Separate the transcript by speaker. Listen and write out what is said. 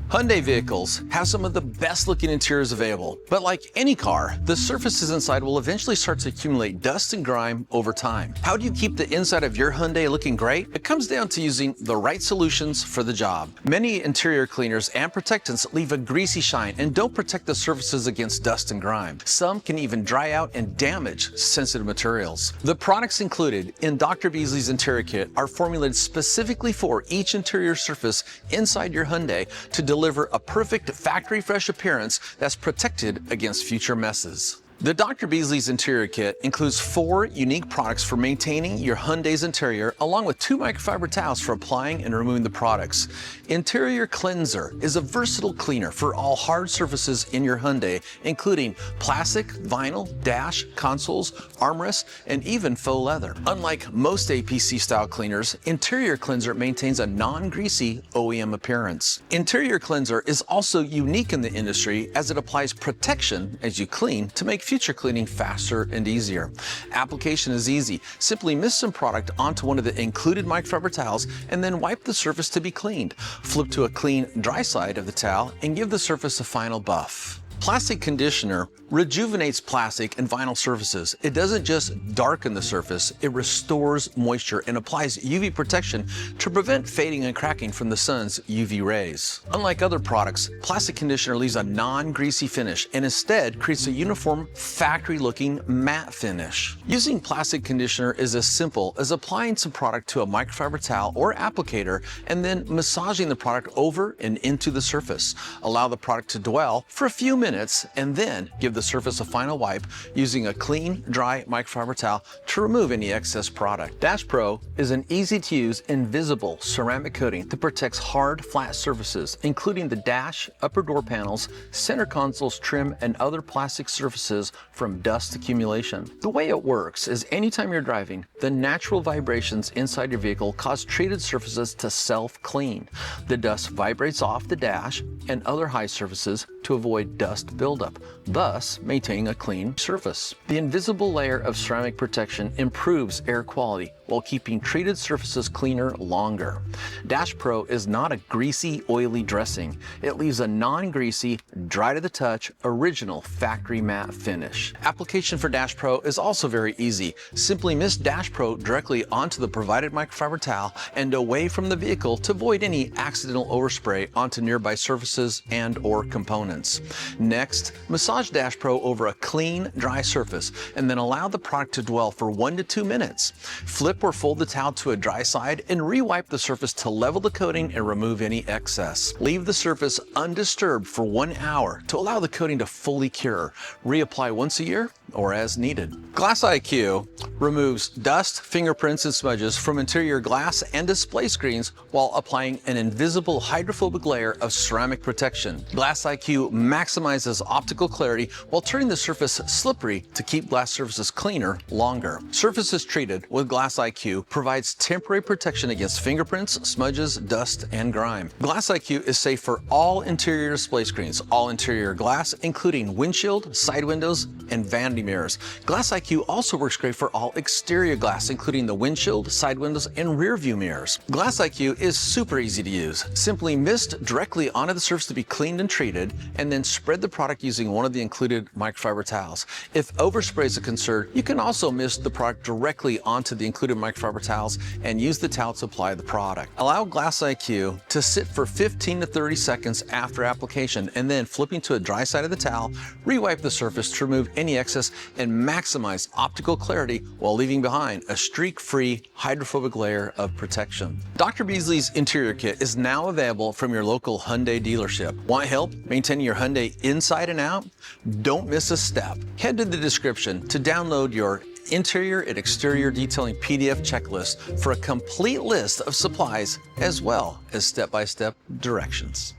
Speaker 1: Hyundai vehicles have some of the best looking interiors available, but like any car, the surfaces inside will eventually start to accumulate dust and grime over time. How do you keep the inside of your Hyundai looking great? It comes down to using the right solutions for the job. Many interior cleaners and protectants leave a greasy shine and don't protect the surfaces against dust and grime. Some can even dry out and damage sensitive materials. The products included in Dr. Beasley's Interior Kit are formulated specifically for each interior surface inside your Hyundai to deliver a perfect factory fresh appearance that's protected against future messes. The Dr. Beasley's Interior Kit includes 4 unique products for maintaining your Hyundai's interior, along with 2 microfiber towels for applying and removing the products. Interior Cleanser is a versatile cleaner for all hard surfaces in your Hyundai, including plastic, vinyl, dash, consoles, armrests, and even faux leather. Unlike most APC-style cleaners, Interior Cleanser maintains a non-greasy OEM appearance. Interior Cleanser is also unique in the industry as it applies protection as you clean to make future cleaning faster and easier. Application is easy. Simply mist some product onto one of the included microfiber towels and then wipe the surface to be cleaned. Flip to a clean, dry side of the towel and give the surface a final buff. Plastic conditioner rejuvenates plastic and vinyl surfaces. It doesn't just darken the surface, it restores moisture and applies UV protection to prevent fading and cracking from the sun's UV rays. Unlike other products, plastic conditioner leaves a non-greasy finish and instead creates a uniform, factory-looking matte finish. Using plastic conditioner is as simple as applying some product to a microfiber towel or applicator and then massaging the product over and into the surface. Allow the product to dwell for a few minutes and then give the surface a final wipe using a clean, dry microfiber towel to remove any excess product. Dash Pro is an easy-to-use, invisible ceramic coating that protects hard, flat surfaces, including the dash, upper door panels, center consoles, trim, and other plastic surfaces from dust accumulation. The way it works is anytime you're driving, the natural vibrations inside your vehicle cause treated surfaces to self-clean. The dust vibrates off the dash and other high surfaces to avoid dust buildup, thus maintaining a clean surface. The invisible layer of ceramic protection improves air quality while keeping treated surfaces cleaner longer. Dash Pro is not a greasy, oily dressing. It leaves a non-greasy, dry to the touch, original factory matte finish. Application for Dash Pro is also very easy. Simply mist Dash Pro directly onto the provided microfiber towel and away from the vehicle to avoid any accidental overspray onto nearby surfaces and/or components. Next, massage Dash Pro over a clean, dry surface and then allow the product to dwell for 1 to 2 minutes. Flip or fold the towel to a dry side and re-wipe the surface to level the coating and remove any excess. Leave the surface undisturbed for 1 hour to allow the coating to fully cure. Reapply once a year or as needed. Glass IQ removes dust, fingerprints, and smudges from interior glass and display screens while applying an invisible hydrophobic layer of ceramic protection. Glass IQ maximizes optical clarity while turning the surface slippery to keep glass surfaces cleaner longer. Surfaces treated with Glass IQ provides temporary protection against fingerprints, smudges, dust, and grime. Glass IQ is safe for all interior display screens, all interior glass, including windshield, side windows, and vanity mirrors. Glass IQ also works great for all exterior glass, including the windshield, side windows, and rear view mirrors. Glass IQ is super easy to use. Simply mist directly onto the surface to be cleaned and treated, and then spread the product using one of the included microfiber towels. If overspray is a concern, you can also mist the product directly onto the included microfiber towels and use the towel to apply the product. Allow Glass IQ to sit for 15 to 30 seconds after application, and then flipping to a dry side of the towel, re-wipe the surface to remove any excess and maximize optical clarity while leaving behind a streak-free hydrophobic layer of protection. Dr. Beasley's Interior Kit is now available from your local Hyundai dealership. Want help maintaining your Hyundai inside and out? Don't miss a step. Head to the description to download your interior and exterior detailing PDF checklist for a complete list of supplies as well as step-by-step directions.